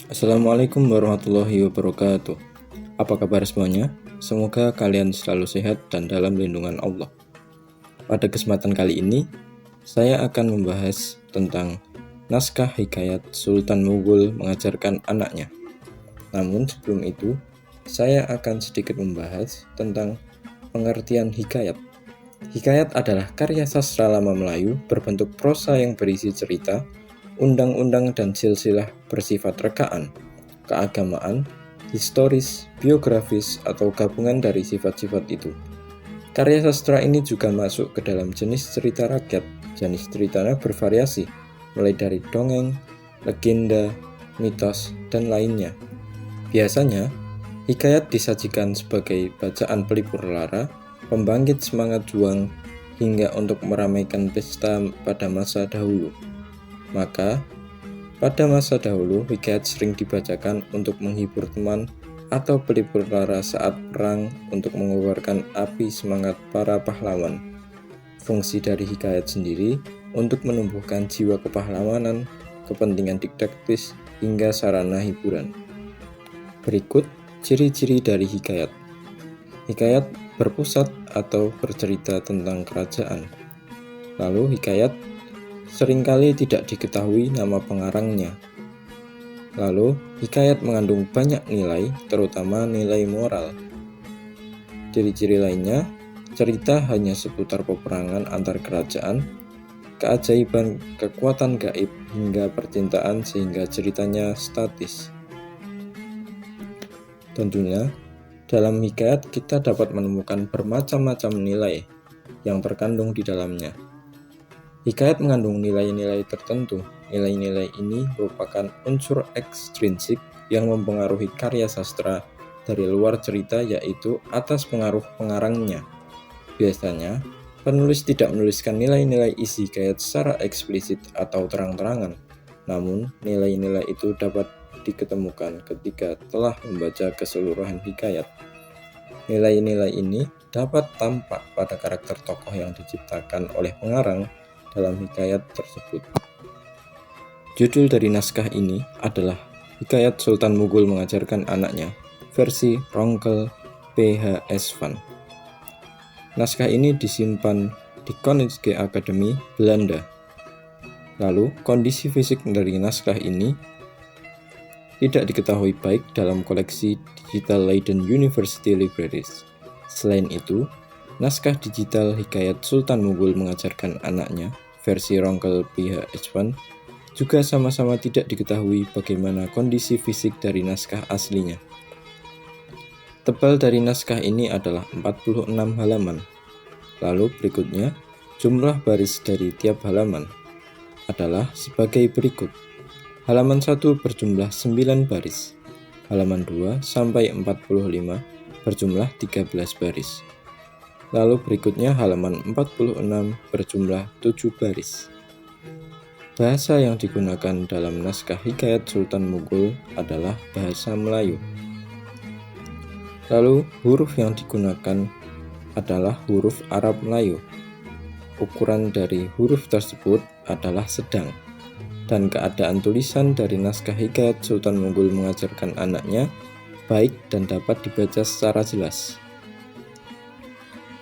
Assalamualaikum warahmatullahi wabarakatuh. Apa kabar semuanya? Semoga kalian selalu sehat dan dalam lindungan Allah. Pada kesempatan kali ini, saya akan membahas tentang naskah hikayat Sultan Mughul mengajarkan anaknya. Namun sebelum itu, saya akan sedikit membahas tentang pengertian hikayat. Hikayat adalah karya sastra lama Melayu berbentuk prosa yang berisi cerita, undang-undang dan silsilah bersifat rekaan, keagamaan, historis, biografis, atau gabungan dari sifat-sifat itu. Karya sastra ini juga masuk ke dalam jenis cerita rakyat. Jenis ceritanya bervariasi, mulai dari dongeng, legenda, mitos, dan lainnya. Biasanya, hikayat disajikan sebagai bacaan pelipur lara, pembangkit semangat juang, hingga untuk meramaikan pesta pada masa dahulu. Maka, pada masa dahulu, hikayat sering dibacakan untuk menghibur teman atau pelipur lara saat perang untuk mengobarkan api semangat para pahlawan. Fungsi dari hikayat sendiri untuk menumbuhkan jiwa kepahlawanan, kepentingan didaktis, hingga sarana hiburan. Berikut ciri-ciri dari hikayat. Hikayat berpusat atau bercerita tentang kerajaan. Lalu hikayat seringkali tidak diketahui nama pengarangnya. Lalu, hikayat mengandung banyak nilai, terutama nilai moral. Ciri-ciri lainnya, cerita hanya seputar peperangan antar kerajaan, keajaiban, kekuatan gaib, hingga percintaan sehingga ceritanya statis. Tentunya, dalam hikayat kita dapat menemukan bermacam-macam nilai yang terkandung di dalamnya. Hikayat mengandung nilai-nilai tertentu. Nilai-nilai ini merupakan unsur ekstrinsik yang mempengaruhi karya sastra dari luar cerita, yaitu atas pengaruh pengarangnya. Biasanya, penulis tidak menuliskan nilai-nilai isi hikayat secara eksplisit atau terang-terangan. Namun, nilai-nilai itu dapat diketemukan ketika telah membaca keseluruhan hikayat. Nilai-nilai ini dapat tampak pada karakter tokoh yang diciptakan oleh pengarang dalam hikayat tersebut. Judul dari naskah ini adalah Hikayat Sultan Mughul mengajarkan anaknya, versi Ronkel P.H. Esvan. Naskah ini disimpan di Koninklijke Academy, Belanda. Lalu, kondisi fisik dari naskah ini tidak diketahui baik dalam koleksi Digital Leiden University Libraries. Selain itu, naskah digital Hikayat Sultan Mughul mengajarkan anaknya, versi Ronkel P.H. Esvan, juga sama-sama tidak diketahui bagaimana kondisi fisik dari naskah aslinya. Tebal dari naskah ini adalah 46 halaman. Lalu berikutnya, jumlah baris dari tiap halaman adalah sebagai berikut. Halaman 1 berjumlah 9 baris. Halaman 2 sampai 45 berjumlah 13 baris. Lalu berikutnya halaman 46 berjumlah 7 baris. Bahasa yang digunakan dalam naskah Hikayat Sultan Mughul adalah bahasa Melayu. Lalu huruf yang digunakan adalah huruf Arab Melayu. Ukuran dari huruf tersebut adalah sedang. Dan keadaan tulisan dari naskah Hikayat Sultan Mughul mengajarkan anaknya baik dan dapat dibaca secara jelas.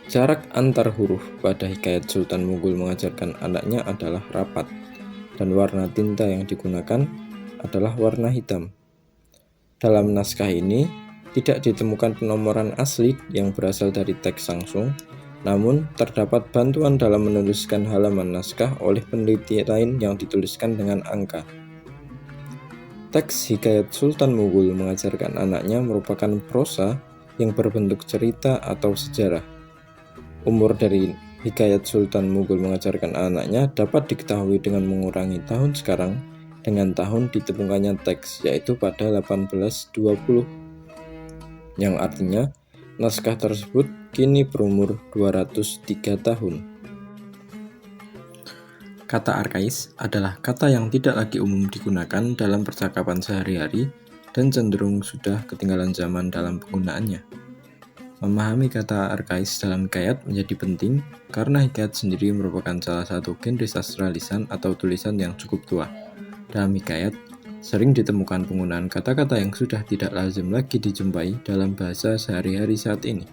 Jarak antar huruf pada Hikayat Sultan Mughul mengajarkan anaknya adalah rapat, dan warna tinta yang digunakan adalah warna hitam. Dalam naskah ini, tidak ditemukan penomoran asli yang berasal dari teks langsung, namun terdapat bantuan dalam menuliskan halaman naskah oleh peneliti lain yang dituliskan dengan angka. Teks Hikayat Sultan Mughul mengajarkan anaknya merupakan prosa yang berbentuk cerita atau sejarah. Umur dari Hikayat Sultan Mughul mengajarkan anaknya dapat diketahui dengan mengurangi tahun sekarang dengan tahun ditemukannya teks, yaitu pada 1820, yang artinya naskah tersebut kini berumur 203 tahun. Kata arkais adalah kata yang tidak lagi umum digunakan dalam percakapan sehari-hari dan cenderung sudah ketinggalan zaman dalam penggunaannya. Memahami kata arkais dalam hikayat menjadi penting karena hikayat sendiri merupakan salah satu genre sastra lisan atau tulisan yang cukup tua. Dalam hikayat, Sering ditemukan penggunaan kata-kata yang sudah tidak lazim lagi dijumpai dalam bahasa sehari-hari saat ini.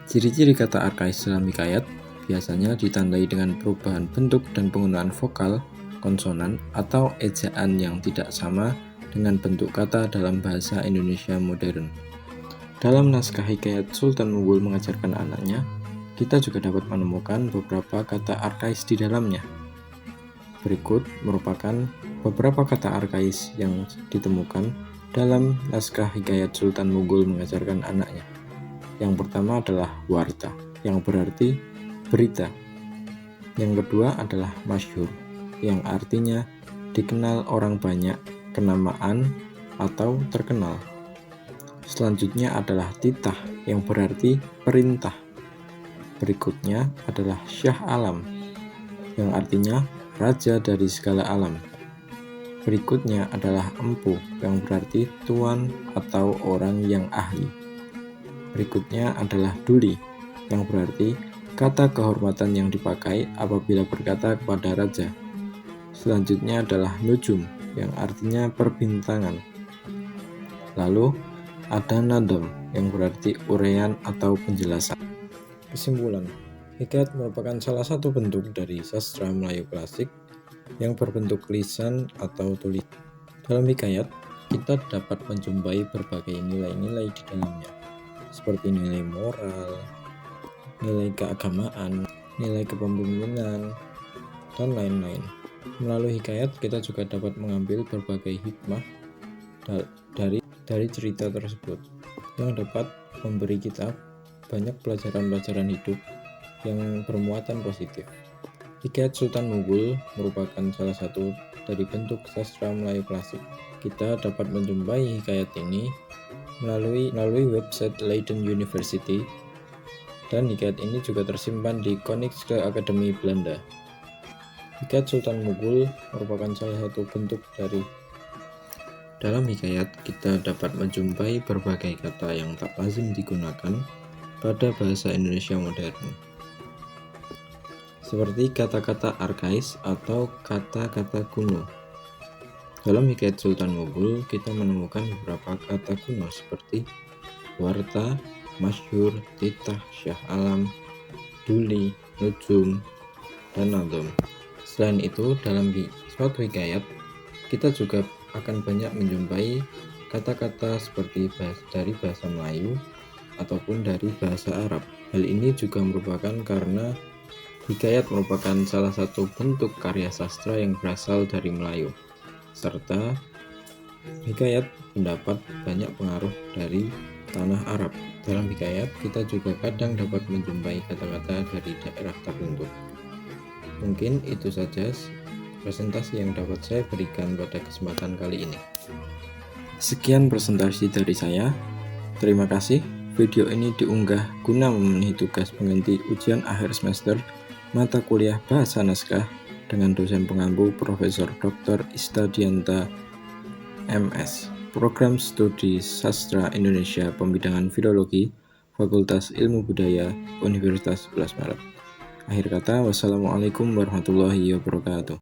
Ciri-ciri kata arkais dalam hikayat biasanya ditandai dengan perubahan bentuk dan penggunaan vokal, konsonan, atau ejaan yang tidak sama dengan bentuk kata dalam bahasa Indonesia modern. Dalam naskah hikayat Sultan Mughul mengajarkan anaknya, kita juga dapat menemukan beberapa kata arkais di dalamnya. Berikut merupakan beberapa kata arkais yang ditemukan dalam naskah hikayat Sultan Mughul mengajarkan anaknya. Yang pertama adalah warta, yang berarti berita. Yang kedua adalah masyhur, yang artinya dikenal orang banyak, kenamaan, atau terkenal. Selanjutnya adalah titah, yang berarti perintah. Berikutnya adalah Syah Alam, yang artinya raja dari segala alam. Berikutnya adalah empu, yang berarti tuan atau orang yang ahli. Berikutnya adalah duli, yang berarti kata kehormatan yang dipakai apabila berkata kepada raja. Selanjutnya adalah nujum, yang artinya perbintangan. Lalu ada nadam, yang berarti uraian atau penjelasan. Kesimpulan, hikayat merupakan salah satu bentuk dari sastra Melayu klasik yang berbentuk lisan atau tulis. Dalam hikayat, kita dapat menjumpai berbagai nilai-nilai di dalamnya, seperti nilai moral, nilai keagamaan, nilai kepemimpinan, dan lain-lain. Melalui hikayat, kita juga dapat mengambil berbagai hikmah dari cerita tersebut, yang dapat memberi kita banyak pelajaran-pelajaran hidup yang bermuatan positif. Hikayat Sultan Mughul merupakan salah satu dari bentuk sastra Melayu klasik. Kita dapat menjumpai hikayat ini melalui website Leiden University, dan hikayat ini juga tersimpan di Koninklijke Akademie Belanda. Hikayat Sultan Mughul merupakan salah satu bentuk dari. Dalam hikayat, kita dapat menjumpai berbagai kata yang tak lazim digunakan pada bahasa Indonesia modern, seperti kata-kata arkais atau kata-kata kuno. Dalam hikayat Sultan Mughul, kita menemukan beberapa kata kuno seperti warta, masyhur, titah, syah alam, duli, nujum, dan nadam. Selain itu, dalam suatu hikayat, kita juga akan banyak menjumpai kata-kata seperti dari bahasa Melayu ataupun dari bahasa Arab. Hal ini juga merupakan karena hikayat merupakan salah satu bentuk karya sastra yang berasal dari Melayu, serta hikayat mendapat banyak pengaruh dari tanah Arab. Dalam hikayat, kita juga kadang dapat menjumpai kata-kata dari daerah tertentu. Mungkin itu saja presentasi yang dapat saya berikan pada kesempatan kali ini. Sekian presentasi dari saya. Terima kasih. Video ini diunggah guna memenuhi tugas pengganti ujian akhir semester mata kuliah Bahasa Naskah dengan dosen pengampu Profesor Dr. Istadianta MS, Program Studi Sastra Indonesia Pembidangan Filologi, Fakultas Ilmu Budaya, Universitas 11 Maret. Akhir kata, wassalamualaikum warahmatullahi wabarakatuh.